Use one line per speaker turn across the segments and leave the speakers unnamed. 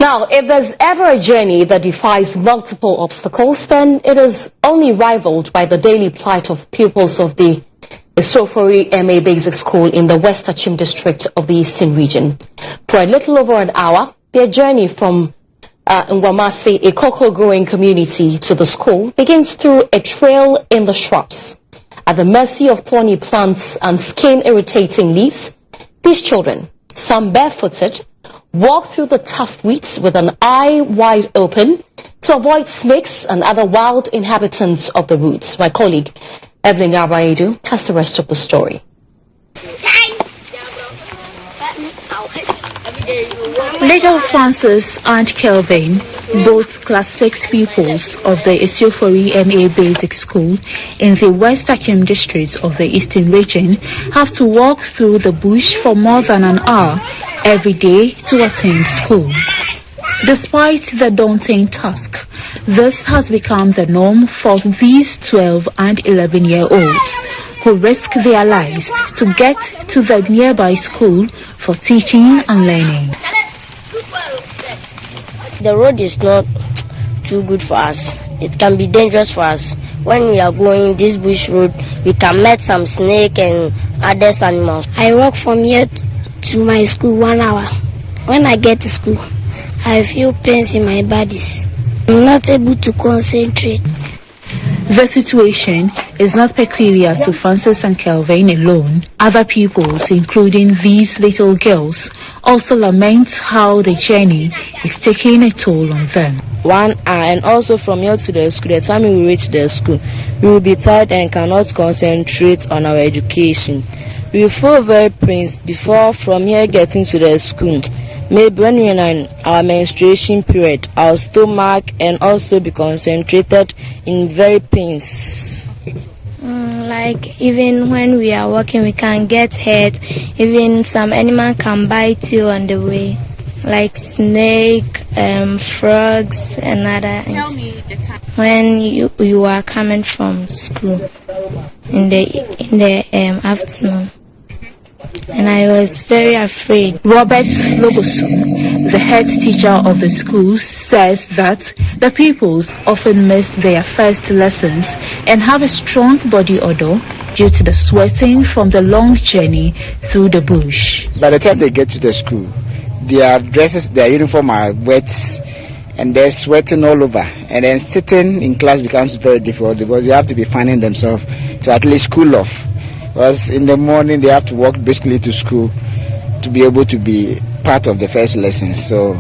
Now, if there's ever a journey that defies multiple obstacles, then it is only rivaled by the daily plight of pupils of the Asuofori M Basic School in the West Akim district of the Eastern region. For a little over an hour, their journey from Nwamase, a cocoa-growing community, to the school begins through a trail in the shrubs. At the mercy of thorny plants and skin-irritating leaves, these children, some barefooted, walk through the tough weeds with an eye wide open to avoid snakes and other wild inhabitants of the roots. My colleague Evelyn Abayedu has the rest of the story.
Little Francis and Kelvin, both Class 6 pupils of the Asuofori M Basic School in the West Akim district of the Eastern region, have to walk through the bush for more than an hour every day to attend school. Despite the daunting task, this has become the norm for these 12 and 11-year-olds who risk their lives to get to the nearby school for teaching and learning.
The road is not too good for us. It can be dangerous for us. When we are going this bush road, we can meet some snake and other animals.
I walk from here to my school 1 hour. When I get to school, I feel pains in my bodies. I'm not able to concentrate.
The situation is not peculiar to Francis and Kelvin alone. Other pupils, including these little girls, also lament how the journey is taking a toll on them.
1 hour, and also from here to the school, the time we reach the school, we will be tired and cannot concentrate on our education. We feel very pained before from here getting to the school. Maybe when we're in our menstruation period, our stomach and also be concentrated in very pains.
Like even when we are walking, we can get hurt. Even some animal can bite you on the way, like snake, frogs, and other.
Tell me the time
when you are coming from school in the afternoon. And I was very afraid.
Robert Lobosun, the head teacher of the schools, says that the pupils often miss their first lessons and have a strong body odor due to the sweating from the long journey through the bush.
By the time they get to the school, their dresses, their uniform are wet and they're sweating all over. And then sitting in class becomes very difficult because they have to be finding themselves to at least cool off. Because in the morning they have to walk basically to school to be able to be part of the first lesson. So,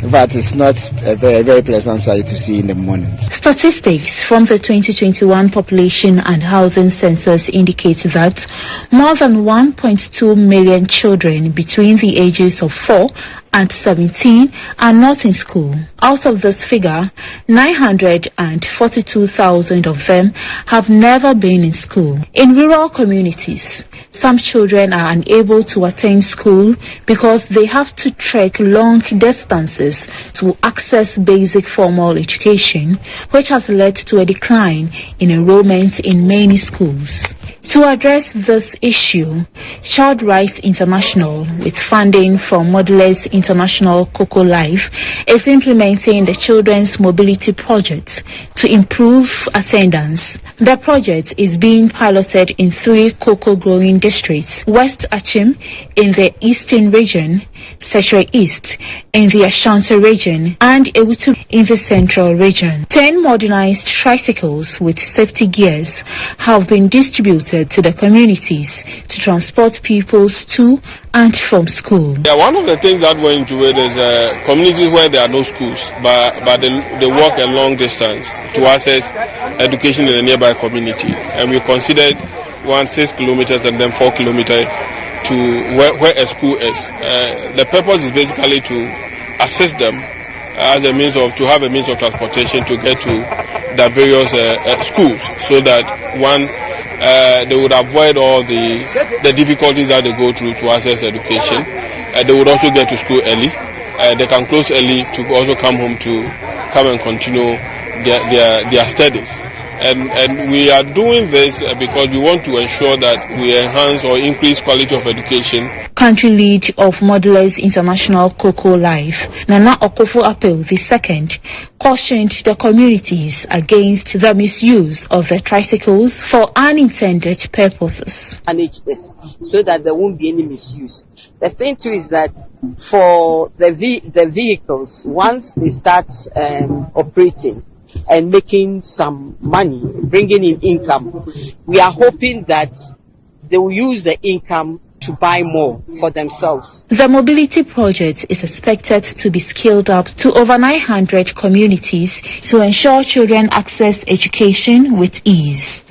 in fact, it's not a very, very pleasant sight to see in the morning. Statistics
from the 2021 Population and Housing Census indicate that more than 1.2 million children between the ages of 4 and 17 are not in school. Out of this figure, 942,000 of them have never been in school. In rural communities, some children are unable to attend school because they have to trek long distances to access basic formal education, which has led to a decline in enrollment in many schools. To address this issue, Child Rights International, with funding from Modellers International Cocoa Life, is implementing the Children's Mobility Project to improve attendance. The project is being piloted in 3 cocoa-growing districts: West Akim in the Eastern region, Sechre East in the Ashanti region, and Ewutu in the Central region. 10 modernized tricycles with safety gears have been distributed to the communities to transport pupils to and from school.
Yeah, one of the things that we're into it is communities where there are no schools, but they walk a long distance to access education in the nearby community. And we considered 6 kilometers and then 4 kilometers to where a school is. The purpose is basically to assist them as a means of, to have a means of transportation to get to the various schools, so that they would avoid all the difficulties that they go through to access education. They would also get to school early. They can close early to also come home to come and continue their studies. And we are doing this because we want to ensure that we enhance or increase quality of education.
Country lead of Modelers International Cocoa Life, Nana Akufo-Addo II, cautioned the communities against the misuse of the tricycles for unintended purposes.
Manage this so that there won't be any misuse. The thing too is that for the vehicles, once they start operating and making some money, bringing in income, we are hoping that they will use the income to buy more for themselves.
The mobility project is expected to be scaled up to over 900 communities to ensure children access education with ease.